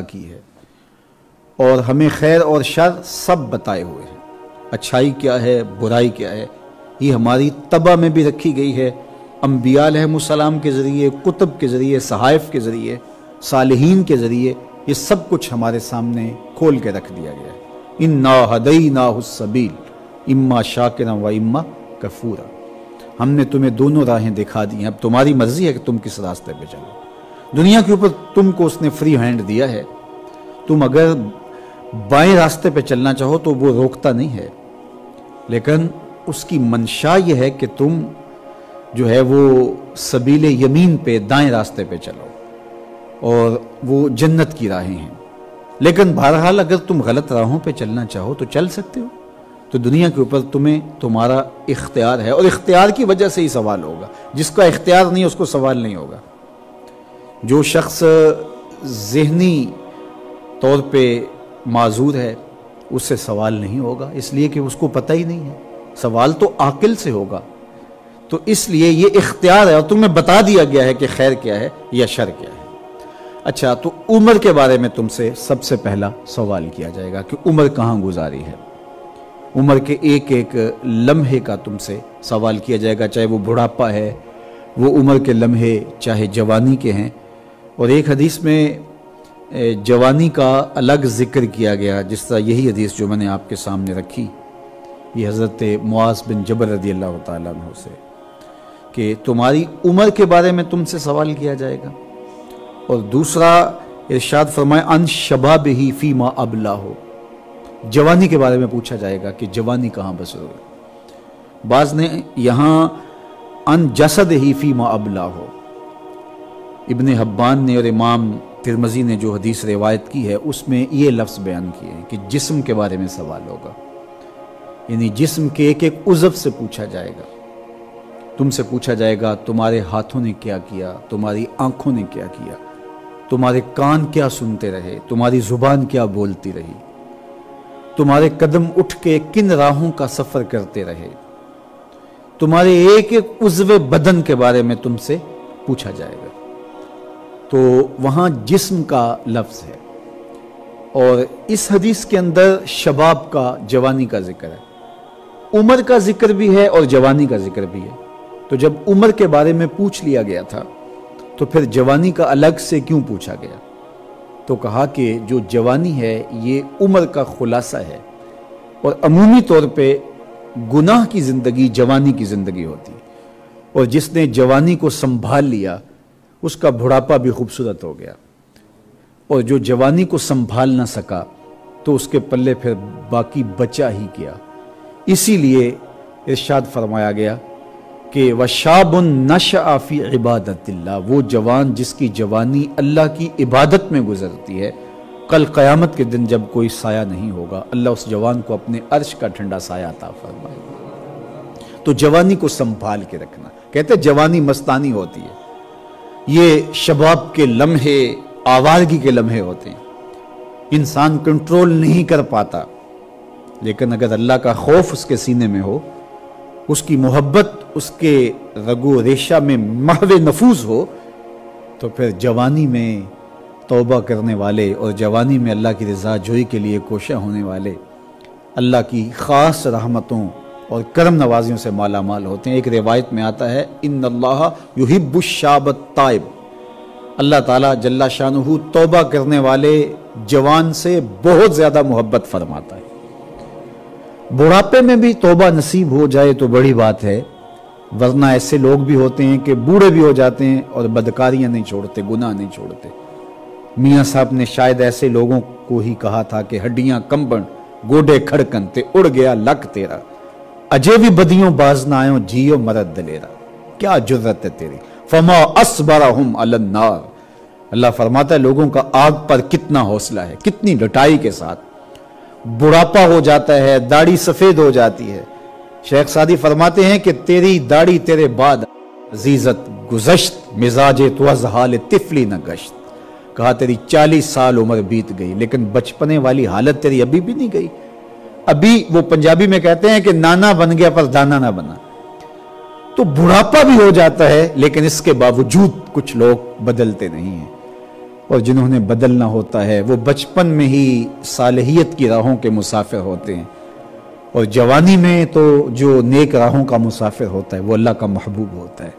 کی ہے اور ہمیں خیر اور شر سب بتائے ہوئے ہیں، اچھائی کیا ہے برائی کیا ہے، یہ ہماری طبع میں بھی رکھی گئی ہے، انبیاء علیہ السلام کے ذریعے، کتب کے ذریعے، صحائف کے ذریعے، صالحین کے ذریعے، یہ سب کچھ ہمارے سامنے کھول کے رکھ دیا گیا ہے۔ اِنَّا هَدَيْنَاهُ السَّبِيلَ اِمَّا شَاكِرًا وَإِمَّا كَفُورًا، ہم نے تمہیں دونوں راہیں دکھا دی ہیں، اب تمہاری مرضی ہے کہ تم کس راستے پہ چلو۔ دنیا کے اوپر تم کو اس نے فری ہینڈ دیا ہے، تم اگر بائیں راستے پہ چلنا چاہو تو وہ روکتا نہیں ہے، لیکن اس کی منشا یہ ہے کہ تم جو ہے وہ سبیل یمین پہ، دائیں راستے پہ چلو، اور وہ جنت کی راہیں ہیں۔ لیکن بہرحال اگر تم غلط راہوں پہ چلنا چاہو تو چل سکتے ہو، تو دنیا کے اوپر تمہیں تمہارا اختیار ہے، اور اختیار کی وجہ سے ہی سوال ہوگا۔ جس کا اختیار نہیں اس کو سوال نہیں ہوگا۔ جو شخص ذہنی طور پہ معذور ہے اس سے سوال نہیں ہوگا، اس لیے کہ اس کو پتہ ہی نہیں ہے، سوال تو عاقل سے ہوگا۔ تو اس لیے یہ اختیار ہے، اور تمہیں بتا دیا گیا ہے کہ خیر کیا ہے یا شر کیا ہے۔ اچھا، تو عمر کے بارے میں تم سے سب سے پہلا سوال کیا جائے گا کہ عمر کہاں گزاری ہے۔ عمر کے ایک ایک لمحے کا تم سے سوال کیا جائے گا، چاہے وہ بڑھاپا ہے، وہ عمر کے لمحے چاہے جوانی کے ہیں۔ اور ایک حدیث میں جوانی کا الگ ذکر کیا گیا، جس طرح یہی حدیث جو میں نے آپ کے سامنے رکھی، یہ حضرت معاذ بن جبل رضی اللہ تعالیٰ عنہ سے، کہ تمہاری عمر کے بارے میں تم سے سوال کیا جائے گا۔ اور دوسرا ارشاد فرمائے ان شبابہ فیما ابلاہ، جوانی کے بارے میں پوچھا جائے گا کہ جوانی کہاں بسر ہوئی۔ بعض نے یہاں ان جسدہ فیما ابلاہ، ابن حبان نے اور امام ترمذی نے جو حدیث روایت کی ہے اس میں یہ لفظ بیان کیے ہیں کہ جسم کے بارے میں سوال ہوگا، یعنی جسم کے ایک ایک عضو سے پوچھا جائے گا۔ تم سے پوچھا جائے گا تمہارے ہاتھوں نے کیا کیا، تمہاری آنکھوں نے کیا کیا، تمہارے کان کیا سنتے رہے، تمہاری زبان کیا بولتی رہی، تمہارے قدم اٹھ کے کن راہوں کا سفر کرتے رہے، تمہارے ایک ایک عضو بدن کے بارے میں تم سے پوچھا جائے گا۔ تو وہاں جسم کا لفظ ہے، اور اس حدیث کے اندر شباب کا، جوانی کا ذکر ہے، عمر کا ذکر بھی ہے اور جوانی کا ذکر بھی ہے۔ تو جب عمر کے بارے میں پوچھ لیا گیا تھا تو پھر جوانی کا الگ سے کیوں پوچھا گیا؟ تو کہا کہ جو جوانی ہے یہ عمر کا خلاصہ ہے، اور عمومی طور پہ گناہ کی زندگی جوانی کی زندگی ہوتی ہے، اور جس نے جوانی کو سنبھال لیا اس کا بڑھاپا بھی خوبصورت ہو گیا، اور جو جوانی کو سنبھال نہ سکا تو اس کے پلے پھر باقی بچا ہی کیا۔ اسی لیے ارشاد فرمایا گیا کہ وَشَابٌ نَشَأَ فِي عِبَادَةِ اللَّهِ، وہ جوان جس کی جوانی اللہ کی عبادت میں گزرتی ہے، کل قیامت کے دن جب کوئی سایہ نہیں ہوگا اللہ اس جوان کو اپنے عرش کا ٹھنڈا سایہ عطا فرمائے گا۔ تو جوانی کو سنبھال کے رکھنا، کہتے جوانی مستانی ہوتی ہے، یہ شباب کے لمحے آوارگی کے لمحے ہوتے ہیں، انسان کنٹرول نہیں کر پاتا، لیکن اگر اللہ کا خوف اس کے سینے میں ہو، اس کی محبت اس کے رگو ریشہ میں محو نفوذ ہو، تو پھر جوانی میں توبہ کرنے والے اور جوانی میں اللہ کی رضا جوئی کے لیے کوشاں ہونے والے اللہ کی خاص رحمتوں اور کرم نوازیوں سے مالا مال ہوتے ہیں۔ ایک روایت میں آتا ہے ان اللہ یحب الشاب التائب، اللہ تعالیٰ جل شانہ توبہ کرنے والے جوان سے بہت زیادہ محبت فرماتا ہے۔ بڑھاپے میں بھی توبہ نصیب ہو جائے تو بڑی بات ہے، ورنہ ایسے لوگ بھی ہوتے ہیں کہ بوڑھے بھی ہو جاتے ہیں اور بدکاریاں نہیں چھوڑتے، گناہ نہیں چھوڑتے۔ میاں صاحب نے شاید ایسے لوگوں کو ہی کہا تھا کہ ہڈیاں کمبن گوڈے کھڑکن تے اڑ گیا لک تیرا، اجے بھی بدیوں باز نہ آئوں جیو مرد دلیرا، کیا جرت ہے تیری، فما اصبرہم علی النار۔ اللہ فرماتا ہے لوگوں کا آگ پر کتنا حوصلہ ہے، کتنی ڈٹائی کے ساتھ۔ بڑھاپا ہو جاتا ہے، داڑھی سفید ہو جاتی ہے، شیخ سعدی فرماتے ہیں کہ تیری داڑھی تیرے بعد عزیزت گزشت، مزاج تو از حال طفلی نہ گشت، کہا تیری 40 سال عمر بیت گئی لیکن بچپنے والی حالت تیری ابھی بھی نہیں گئی، ابھی وہ پنجابی میں کہتے ہیں کہ نانا بن گیا پر دانا نہ بنا۔ تو بڑھاپا بھی ہو جاتا ہے لیکن اس کے باوجود کچھ لوگ بدلتے نہیں ہیں۔ اور جنہوں نے بدلنا ہوتا ہے وہ بچپن میں ہی صالحیت کی راہوں کے مسافر ہوتے ہیں، اور جوانی میں تو جو نیک راہوں کا مسافر ہوتا ہے وہ اللہ کا محبوب ہوتا ہے۔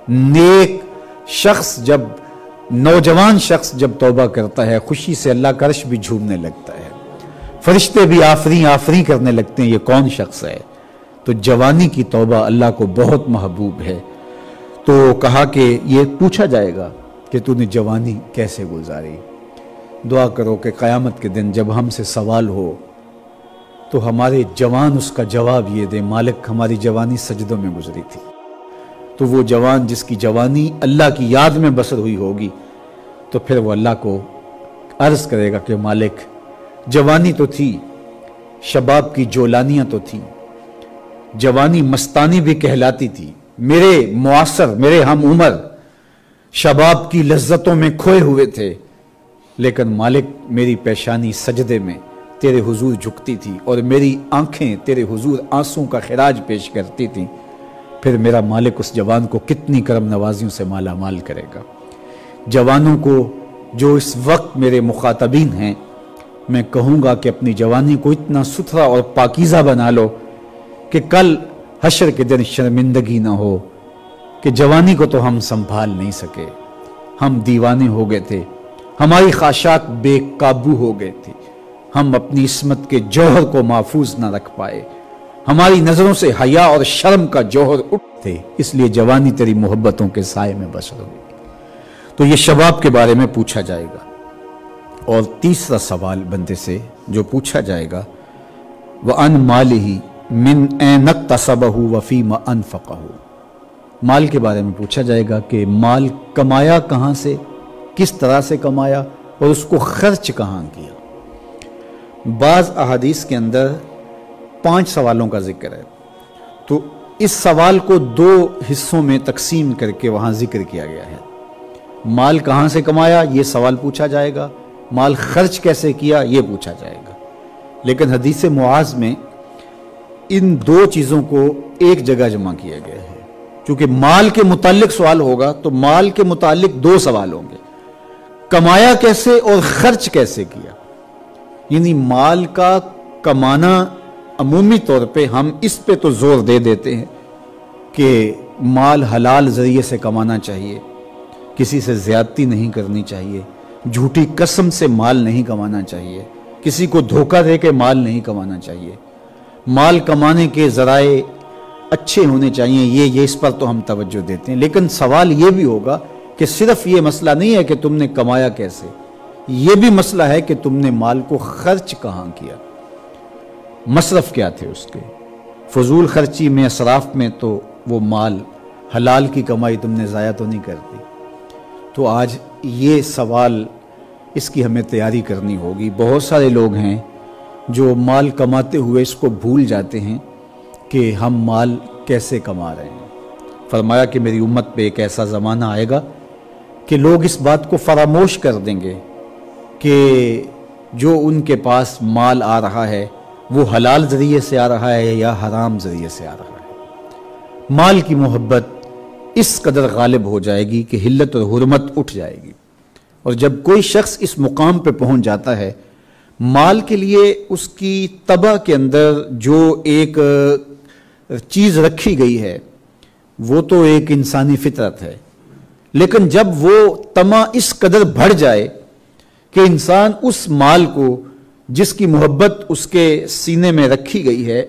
نیک شخص جب نوجوان شخص جب توبہ کرتا ہے، خوشی سے اللہ کا عرش بھی جھومنے لگتا ہے، فرشتے بھی آفریں آفریں کرنے لگتے ہیں، یہ کون شخص ہے؟ تو جوانی کی توبہ اللہ کو بہت محبوب ہے۔ تو کہا کہ یہ پوچھا جائے گا کہ تو نے جوانی کیسے گزاری۔ دعا کرو کہ قیامت کے دن جب ہم سے سوال ہو تو ہمارے جوان اس کا جواب یہ دے، مالک ہماری جوانی سجدوں میں گزری تھی۔ تو وہ جوان جس کی جوانی اللہ کی یاد میں بسر ہوئی ہوگی، تو پھر وہ اللہ کو عرض کرے گا کہ مالک جوانی تو تھی، شباب کی جولانیاں تو تھیں، جوانی مستانی بھی کہلاتی تھی، میرے معاصر میرے ہم عمر شباب کی لذتوں میں کھوئے ہوئے تھے، لیکن مالک میری پیشانی سجدے میں تیرے حضور جھکتی تھی اور میری آنکھیں تیرے حضور آنسوں کا خراج پیش کرتی تھیں۔ پھر میرا مالک اس جوان کو کتنی کرم نوازیوں سے مالا مال کرے گا۔ جوانوں کو جو اس وقت میرے مخاطبین ہیں، میں کہوں گا کہ اپنی جوانی کو اتنا ستھرا اور پاکیزہ بنا لو کہ کل حشر کے دن شرمندگی نہ ہو کہ جوانی کو تو ہم سنبھال نہیں سکے، ہم دیوانے ہو گئے تھے، ہماری خواہشات بے قابو ہو گئے تھی، ہم اپنی عصمت کے جوہر کو محفوظ نہ رکھ پائے، ہماری نظروں سے حیا اور شرم کا جوہر اٹھتے، اس لیے جوانی تیری محبتوں کے سائے میں بسر ہوئی۔ تو یہ شباب کے بارے میں پوچھا جائے گا۔ اور تیسرا سوال بندے سے جو پوچھا جائے گا، وَأَنْ مَالِهِ مِنْ أَيْنَ اكْتَسَبَهُ وَفِيمَ أَنْفَقَهُ، مال کے بارے میں پوچھا جائے گا کہ مال کمایا کہاں سے، کس طرح سے کمایا اور اس کو خرچ کہاں کیا۔ بعض احادیث کے اندر 5 سوالوں کا ذکر ہے، تو اس سوال کو 2 حصوں میں تقسیم کر کے وہاں ذکر کیا گیا ہے۔ مال کہاں سے کمایا یہ سوال پوچھا جائے گا، مال خرچ کیسے کیا یہ پوچھا جائے گا۔ لیکن حدیث معاذ میں ان 2 چیزوں کو ایک جگہ جمع کیا گیا ہے، کیونکہ مال کے متعلق سوال ہوگا تو مال کے متعلق 2 سوال ہوں گے، کمایا کیسے اور خرچ کیسے کیا۔ یعنی مال کا کمانا عمومی طور پہ ہم اس پہ تو زور دے دیتے ہیں کہ مال حلال ذریعے سے کمانا چاہیے، کسی سے زیادتی نہیں کرنی چاہیے، جھوٹی قسم سے مال نہیں کمانا چاہیے، کسی کو دھوکہ دے کے مال نہیں کمانا چاہیے، مال کمانے کے ذرائع اچھے ہونے چاہیے، یہ اس پر تو ہم توجہ دیتے ہیں۔ لیکن سوال یہ بھی ہوگا کہ صرف یہ مسئلہ نہیں ہے کہ تم نے کمایا کیسے، یہ بھی مسئلہ ہے کہ تم نے مال کو خرچ کہاں کیا، مصرف کیا تھے اس کے، فضول خرچی میں اسراف میں تو وہ مال حلال کی کمائی تم نے ضائع تو نہیں کرتی۔ تو آج یہ سوال اس کی ہمیں تیاری کرنی ہوگی۔ بہت سارے لوگ ہیں جو مال کماتے ہوئے اس کو بھول جاتے ہیں کہ ہم مال کیسے کما رہے ہیں۔ فرمایا کہ میری امت پہ ایک ایسا زمانہ آئے گا کہ لوگ اس بات کو فراموش کر دیں گے کہ جو ان کے پاس مال آ رہا ہے وہ حلال ذریعے سے آ رہا ہے یا حرام ذریعے سے آ رہا ہے۔ مال کی محبت اس قدر غالب ہو جائے گی کہ حلت اور حرمت اٹھ جائے گی، اور جب کوئی شخص اس مقام پہ پہنچ جاتا ہے، مال کے لیے اس کی طبع کے اندر جو ایک چیز رکھی گئی ہے وہ تو ایک انسانی فطرت ہے، لیکن جب وہ طمع اس قدر بڑھ جائے کہ انسان اس مال کو جس کی محبت اس کے سینے میں رکھی گئی ہے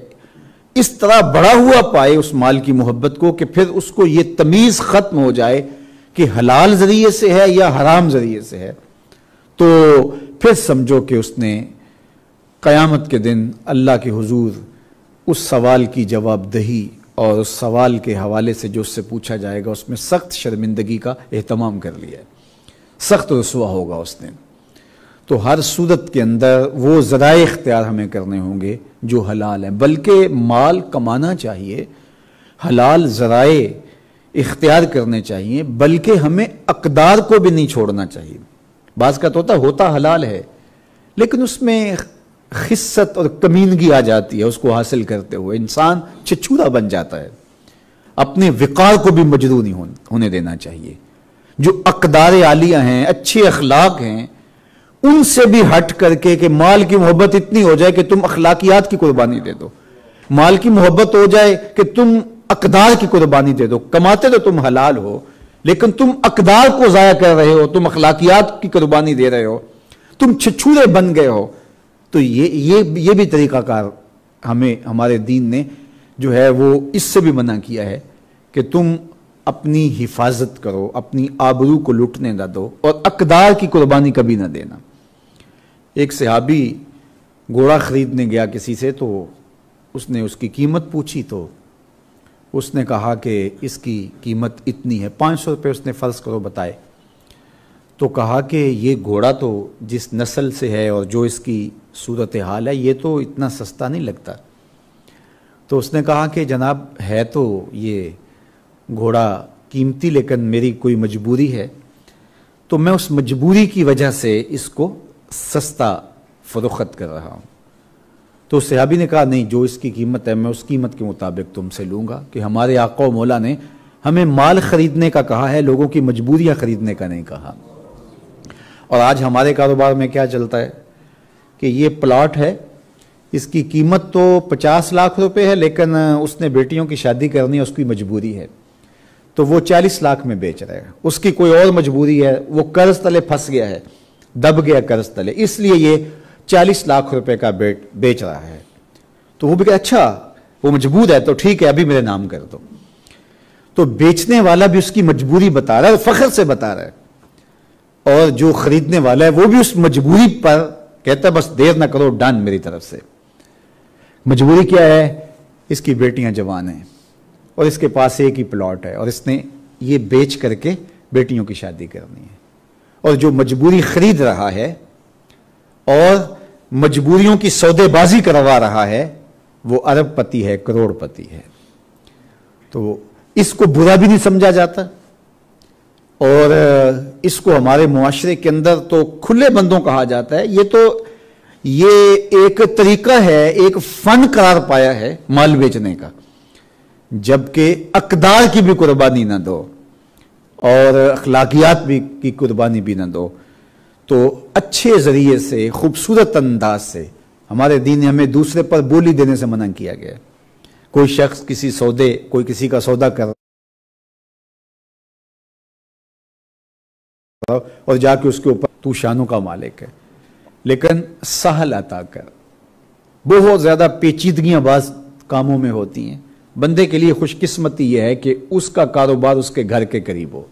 اس طرح بڑا ہوا پائے اس مال کی محبت کو کہ پھر اس کو یہ تمیز ختم ہو جائے کہ حلال ذریعے سے ہے یا حرام ذریعے سے ہے، تو پھر سمجھو کہ اس نے قیامت کے دن اللہ کے حضور اس سوال کی جواب دہی اور اس سوال کے حوالے سے جو اس سے پوچھا جائے گا اس میں سخت شرمندگی کا اہتمام کر لیا ہے، سخت رسوا ہوگا اس دن۔ تو ہر صورت کے اندر وہ ذرائع اختیار ہمیں کرنے ہوں گے جو حلال ہیں، بلکہ مال کمانا چاہیے، حلال ذرائع اختیار کرنے چاہیے، بلکہ ہمیں اقدار کو بھی نہیں چھوڑنا چاہیے۔ بعض کا تو ہوتا حلال ہے لیکن اس میں خست اور کمینگی آ جاتی ہے، اس کو حاصل کرتے ہوئے انسان چھچھورا بن جاتا ہے، اپنے وقار کو بھی مجروح نہیں ہونے دینا چاہیے۔ جو اقدار عالیہ ہیں، اچھے اخلاق ہیں، ان سے بھی ہٹ کر کے کہ مال کی محبت اتنی ہو جائے کہ تم اخلاقیات کی قربانی دے دو، مال کی محبت ہو جائے کہ تم اقدار کی قربانی دے دو، کماتے تو تم حلال ہو لیکن تم اقدار کو ضائع کر رہے ہو، تم اخلاقیات کی قربانی دے رہے ہو، تم چھچھورے بن گئے ہو. تو یہ بھی طریقہ کار ہمیں ہمارے دین نے جو ہے وہ اس سے بھی منع کیا ہے کہ تم اپنی حفاظت کرو، اپنی آبرو کو لٹنے نہ دو اور اقدار کی قربانی کبھی نہ دینا. ایک صحابی گھوڑا خریدنے گیا کسی سے، تو اس نے اس کی قیمت پوچھی تو اس نے کہا کہ اس کی قیمت اتنی ہے، 500 روپے اس نے فرض کرو بتائے. تو کہا کہ یہ گھوڑا تو جس نسل سے ہے اور جو اس کی صورتحال ہے یہ تو اتنا سستا نہیں لگتا. تو اس نے کہا کہ جناب ہے تو یہ گھوڑا قیمتی لیکن میری کوئی مجبوری ہے، تو میں اس مجبوری کی وجہ سے اس کو سستا فروخت کر رہا ہوں. تو صحابی نے کہا نہیں، جو اس کی قیمت ہے میں اس قیمت کے مطابق تم سے لوں گا، کہ ہمارے آقا و مولا نے ہمیں مال خریدنے کا کہا ہے، لوگوں کی مجبوریاں خریدنے کا نہیں کہا. اور آج ہمارے کاروبار میں کیا چلتا ہے کہ یہ پلاٹ ہے، اس کی قیمت تو 50 لاکھ روپے ہے لیکن اس نے بیٹیوں کی شادی کرنی ہے، اس کی مجبوری ہے، تو وہ 40 لاکھ میں بیچ رہے ہیں. اس کی کوئی اور مجبوری ہے، وہ قرض تلے پھنس گیا ہے، دب گیا قرض تلے، اس لیے یہ 40 لاکھ روپے کا بیچ رہا ہے. تو وہ بھی کہ اچھا وہ مجبور ہے تو ٹھیک ہے ابھی میرے نام کر دو. تو بیچنے والا بھی اس کی مجبوری بتا رہا ہے اور فخر سے بتا رہا ہے، اور جو خریدنے والا ہے وہ بھی اس مجبوری پر کہتا ہے بس دیر نہ کرو، ڈن میری طرف سے. مجبوری کیا ہے؟ اس کی بیٹیاں جوان ہیں اور اس کے پاس ایک ہی پلاٹ ہے اور اس نے یہ بیچ کر کے بیٹیوں کی شادی کرنی ہے. اور جو مجبوری خرید رہا ہے اور مجبوریوں کی سودے بازی کروا رہا ہے وہ ارب پتی ہے، کروڑ پتی ہے. تو اس کو برا بھی نہیں سمجھا جاتا، اور اس کو ہمارے معاشرے کے اندر تو کھلے بندوں کہا جاتا ہے. یہ ایک طریقہ ہے، ایک فن قرار پایا ہے مال بیچنے کا. جبکہ اقدار کی بھی قربانی نہ دو اور اخلاقیات بھی کی قربانی بھی نہ دو. تو اچھے ذریعے سے، خوبصورت انداز سے ہمارے دین نے ہمیں دوسرے پر بولی دینے سے منع کیا گیا. کوئی شخص کوئی کسی کا سودا کر اور جا کے اس کے اوپر تو شانوں کا مالک ہے، لیکن سہل عطا کر. بہت زیادہ پیچیدگیاں بعض کاموں میں ہوتی ہیں. بندے کے لیے خوش قسمتی یہ ہے کہ اس کا کاروبار اس کے گھر کے قریب ہو،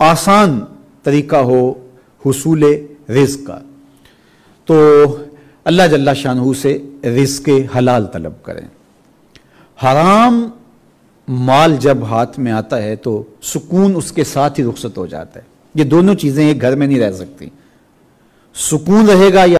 آسان طریقہ ہو حصول رزق کا. تو اللہ جل شانہ سے رزق حلال طلب کریں. حرام مال جب ہاتھ میں آتا ہے تو سکون اس کے ساتھ ہی رخصت ہو جاتا ہے. یہ دونوں چیزیں ایک گھر میں نہیں رہ سکتی. سکون رہے گا یا